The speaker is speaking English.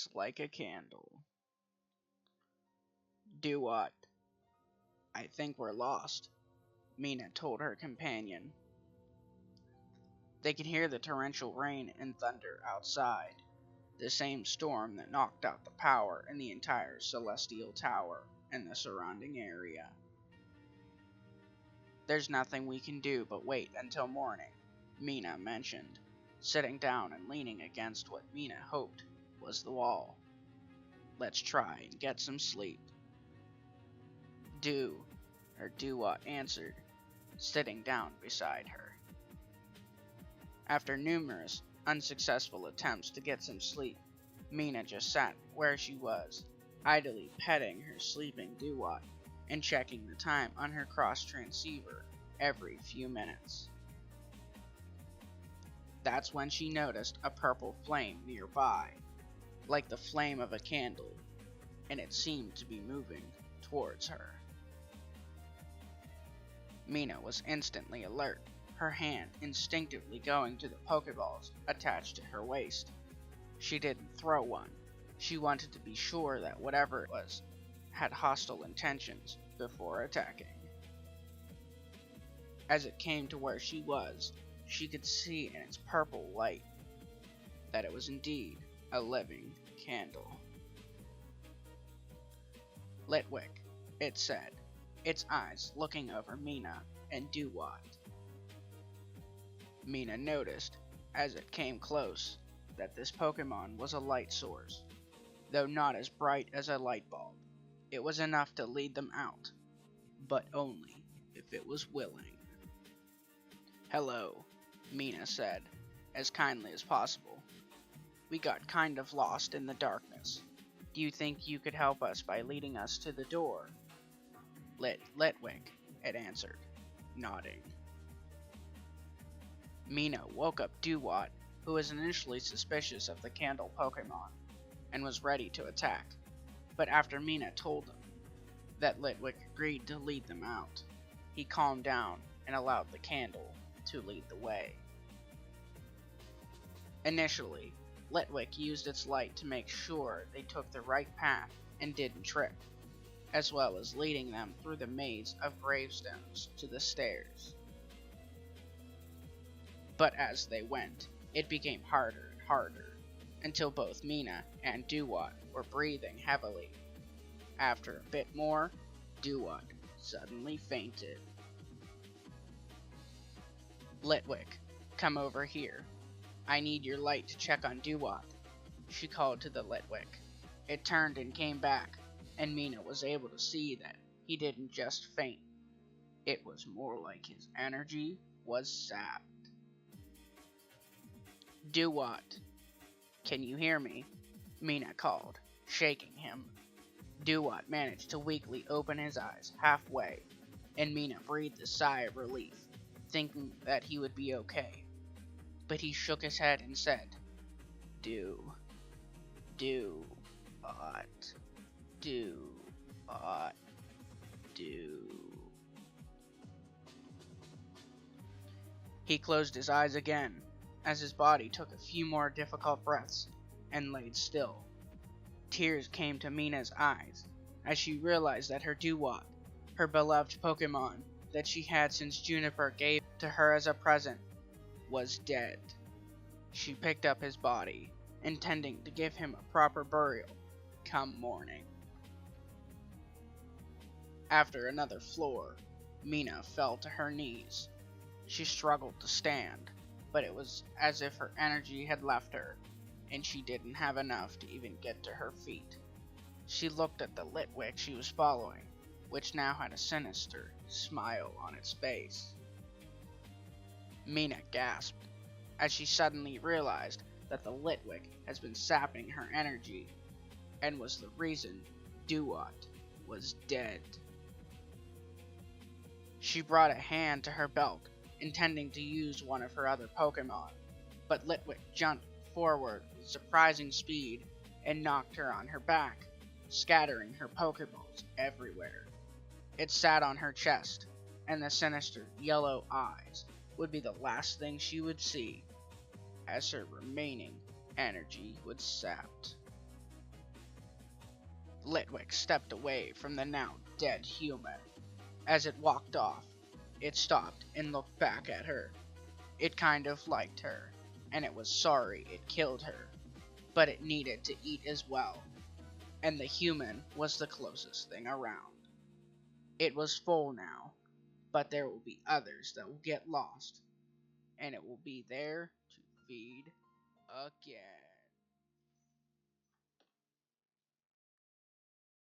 burns like a candle. Do what? I think we're lost, Mina told her companion. They could hear the torrential rain and thunder outside, the same storm that knocked out the power in the entire celestial tower and the surrounding area. There's nothing we can do but wait until morning, Mina mentioned, sitting down and leaning against what Mina hoped was the wall. Let's try and get some sleep. Do-what answered, sitting down beside her. After numerous unsuccessful attempts to get some sleep, Mina just sat where she was, idly petting her sleeping Do-what and checking the time on her cross transceiver every few minutes. That's when she noticed a purple flame nearby, like the flame of a candle, and it seemed to be moving towards her. Mina was instantly alert, her hand instinctively going to the Pokeballs attached to her waist. She didn't throw one. She wanted to be sure that whatever it was had hostile intentions before attacking. As it came to where she was, she could see in its purple light that it was indeed a living candle. Litwick, it said, its eyes looking over Mina and Do-what. Mina noticed, as it came close, that this Pokemon was a light source. Though not as bright as a light bulb, it was enough to lead them out, but only if it was willing. Hello, Mina said, as kindly as possible. We got kind of lost in the darkness. Do you think you could help us by leading us to the door? Litwick, it answered, nodding. Mina woke up Do-what, who was initially suspicious of the candle Pokemon, and was ready to attack, but after Mina told him that Litwick agreed to lead them out, he calmed down and allowed the candle to lead the way. Initially, Litwick used its light to make sure they took the right path and didn't trip, as well as leading them through the maze of gravestones to the stairs. But as they went, it became harder and harder, until both Mina and Do-what were breathing heavily. After a bit more, Do-what suddenly fainted. Litwick, come over here. I need your light to check on Do-what, she called to the Litwick. It turned and came back, and Mina was able to see that he didn't just faint. It was more like his energy was sapped. Do-what? Can you hear me? Mina called, shaking him. Do-what managed to weakly open his eyes halfway, and Mina breathed a sigh of relief, thinking that he would be okay. But he shook his head and said, Do-what. He closed his eyes again, as his body took a few more difficult breaths, and laid still. Tears came to Mina's eyes, as she realized that her Do-what, her beloved Pokemon that she had since Juniper gave to her as a present, was dead. She picked up his body, intending to give him a proper burial come morning. After another floor, Mina fell to her knees. She struggled to stand, but it was as if her energy had left her, and she didn't have enough to even get to her feet. She looked at the Litwick she was following, which now had a sinister smile on its face. Mina gasped, as she suddenly realized that the Litwick has been sapping her energy, and was the reason Do-what was dead. She brought a hand to her belt, intending to use one of her other Pokemon, but Litwick jumped forward with surprising speed and knocked her on her back, scattering her Pokeballs everywhere. It sat on her chest, and the sinister yellow eyes would be the last thing she would see, as her remaining energy was sapped. Litwick stepped away from the now dead human. As it walked off, it stopped and looked back at her. It kind of liked her, and it was sorry it killed her, but it needed to eat as well, and the human was the closest thing around. It was full now, but there will be others that will get lost, and it will be there to feed again.